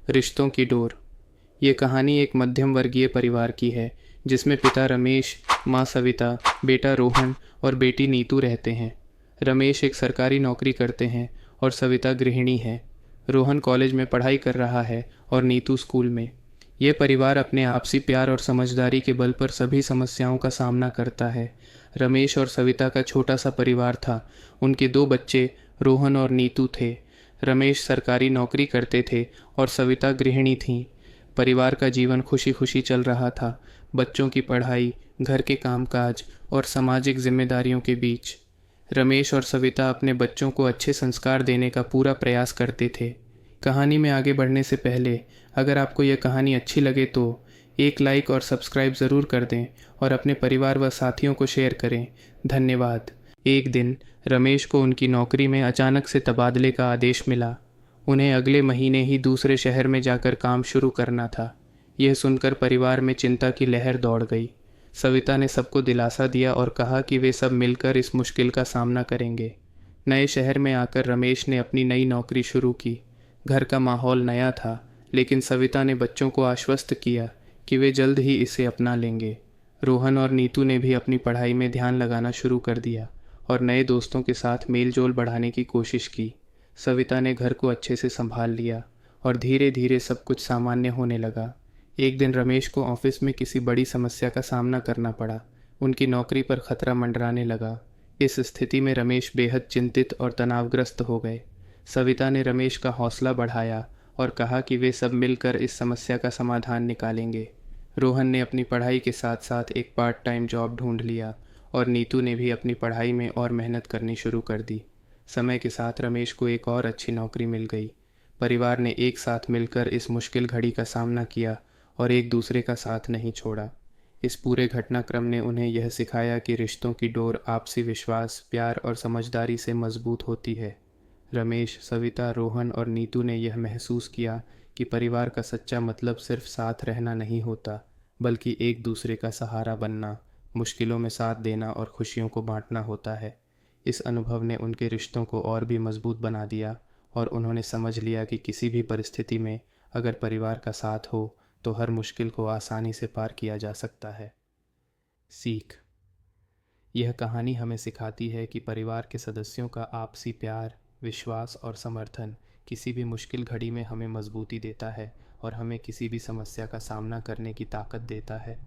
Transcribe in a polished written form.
रिश्तों की डोर। ये कहानी एक मध्यम वर्गीय परिवार की है जिसमें पिता रमेश, माँ सविता, बेटा रोहन और बेटी नीतू रहते हैं। रमेश एक सरकारी नौकरी करते हैं और सविता गृहिणी है। रोहन कॉलेज में पढ़ाई कर रहा है और नीतू स्कूल में। यह परिवार अपने आपसी प्यार और समझदारी के बल पर सभी समस्याओं का सामना करता है। रमेश और सविता का छोटा सा परिवार था। उनके दो बच्चे रोहन और नीतू थे। रमेश सरकारी नौकरी करते थे और सविता गृहिणी थीं। परिवार का जीवन खुशी खुशी चल रहा था, बच्चों की पढ़ाई, घर के कामकाज और सामाजिक जिम्मेदारियों के बीच। रमेश और सविता अपने बच्चों को अच्छे संस्कार देने का पूरा प्रयास करते थे। कहानी में आगे बढ़ने से पहले अगर आपको यह कहानी अच्छी लगे तो एक लाइक और सब्सक्राइब ज़रूर कर दें और अपने परिवार व साथियों को शेयर करें। धन्यवाद। एक दिन रमेश को उनकी नौकरी में अचानक से तबादले का आदेश मिला। उन्हें अगले महीने ही दूसरे शहर में जाकर काम शुरू करना था। यह सुनकर परिवार में चिंता की लहर दौड़ गई। सविता ने सबको दिलासा दिया और कहा कि वे सब मिलकर इस मुश्किल का सामना करेंगे। नए शहर में आकर रमेश ने अपनी नई नौकरी शुरू की। घर का माहौल नया था, लेकिन सविता ने बच्चों को आश्वस्त किया कि वे जल्द ही इसे अपना लेंगे। रोहन और नीतू ने भी अपनी पढ़ाई में ध्यान लगाना शुरू कर दिया और नए दोस्तों के साथ मेलजोल बढ़ाने की कोशिश की। सविता ने घर को अच्छे से संभाल लिया और धीरे धीरे सब कुछ सामान्य होने लगा। एक दिन रमेश को ऑफिस में किसी बड़ी समस्या का सामना करना पड़ा। उनकी नौकरी पर खतरा मंडराने लगा। इस स्थिति में रमेश बेहद चिंतित और तनावग्रस्त हो गए। सविता ने रमेश का हौसला बढ़ाया और कहा कि वे सब मिलकर इस समस्या का समाधान निकालेंगे। रोहन ने अपनी पढ़ाई के साथ साथ एक पार्ट टाइम जॉब ढूंढ लिया और नीतू ने भी अपनी पढ़ाई में और मेहनत करनी शुरू कर दी। समय के साथ रमेश को एक और अच्छी नौकरी मिल गई। परिवार ने एक साथ मिलकर इस मुश्किल घड़ी का सामना किया और एक दूसरे का साथ नहीं छोड़ा। इस पूरे घटनाक्रम ने उन्हें यह सिखाया कि रिश्तों की डोर आपसी विश्वास, प्यार और समझदारी से मजबूत होती है। रमेश, सविता, रोहन और नीतू ने यह महसूस किया कि परिवार का सच्चा मतलब सिर्फ साथ रहना नहीं होता, बल्कि एक दूसरे का सहारा बनना, मुश्किलों में साथ देना और खुशियों को बांटना होता है। इस अनुभव ने उनके रिश्तों को और भी मजबूत बना दिया और उन्होंने समझ लिया कि किसी भी परिस्थिति में अगर परिवार का साथ हो तो हर मुश्किल को आसानी से पार किया जा सकता है। सीख। यह कहानी हमें सिखाती है कि परिवार के सदस्यों का आपसी प्यार, विश्वास और समर्थन किसी भी मुश्किल घड़ी में हमें मजबूती देता है और हमें किसी भी समस्या का सामना करने की ताकत देता है।